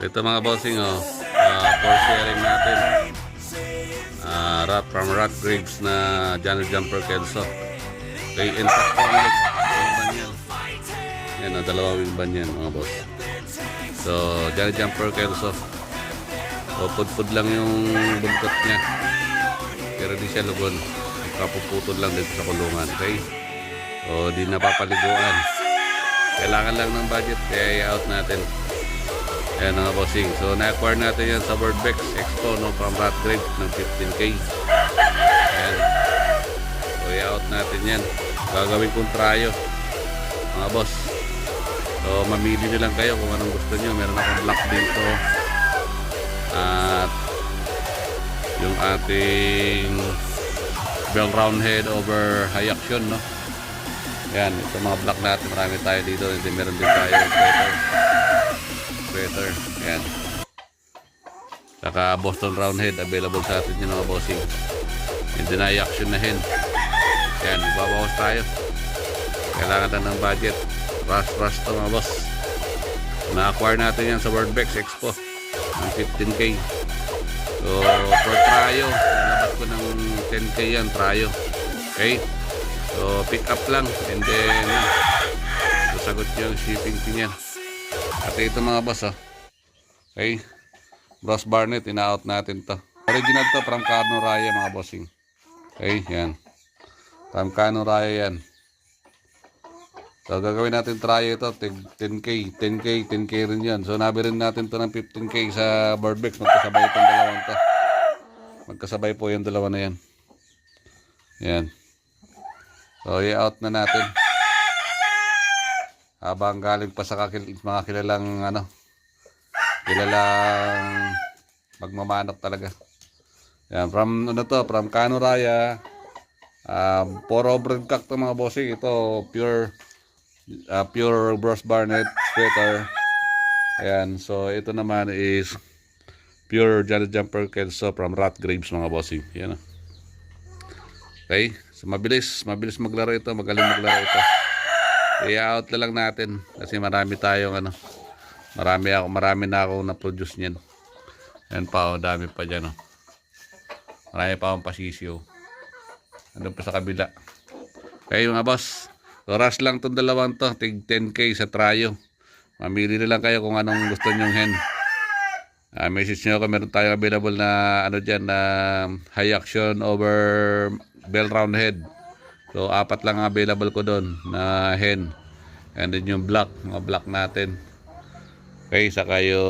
Ito mga bossing, for sharing natin. Rat from Rat Graves na Johnny Jumper Kelso. Okay, intact po ulit yung ban yan. Yan, dalawang ban yan mga boss. So, Johnny Jumper Kelso. So, pudpud lang yung buntot niya. Pero di siya lugon. Kapuputol lang dito sa kulungan. Okay? So, di napapaliguan. Kailangan lang ng budget, kaya i-out natin. Ayan mga bossing. So, na-acquire natin yan sa Birdbex Expo, no, from Rat Graves ng 15K. Ayan. So, i-out natin yan. Gagawin kong tryo, mga boss. So, mamili nyo lang kayo kung anong gusto nyo. Meron akong black dito. At yung ating bell round head over high action, no. Ayan, ito mga black natin. Marami tayo dito. Meron din tayo sweater. Ayan. Saka Boston Roundhead available sa atin yung mga bossing. Hindi na action na hen. Ayan, ibabawas tayo. Kailangan na ng budget. Rush to mga boss. Na-acquire natin yan sa Birdbex Expo ng 15K. So for tryo, nalabas ko ng 10K yan tryo. Okay, so pick up lang and then sasagot yung shipping fee niya. At ito mga boss, okay, Ross Barnett, ina-out natin to. Original to from Carno Raya mga bossing. Okay, yan. From Carno Raya yan. So gagawin natin tryo ito, 10K rin yan. So nabirin natin to ng 15K sa Birdbex. Magkasabay itong dalawang to. Magkasabay po yung dalawa na yan. Yan. So i-out na natin. Habang galing pa sa mga kilalang kilalang magmamanok talaga. Yan, from from Carno Raya. Puro breadcock to mga bossing. Ito pure Ross Barnett sweater. Ayan, so ito naman is pure Johnny Jumper Kelso from Rat Graves mga bossing. Yan. Okay, so mabilis maglaro ito, magaling maglaro ito. I-out na lang natin kasi marami tayong marami na akong na-produce niyan. Yan pa, dami pa dyan. Marami pa akong pasisyo. Andun pa sa kabila. Okay mga boss, so rush lang itong dalawang to, tig 10K sa tryo. Mamili na lang kayo kung anong gusto nyong hen. Message nyo ako, meron tayong available na dyan na high action over bell round head. So 4 lang available ko doon na hen. And then yung black, mga black natin. Okay, saka yung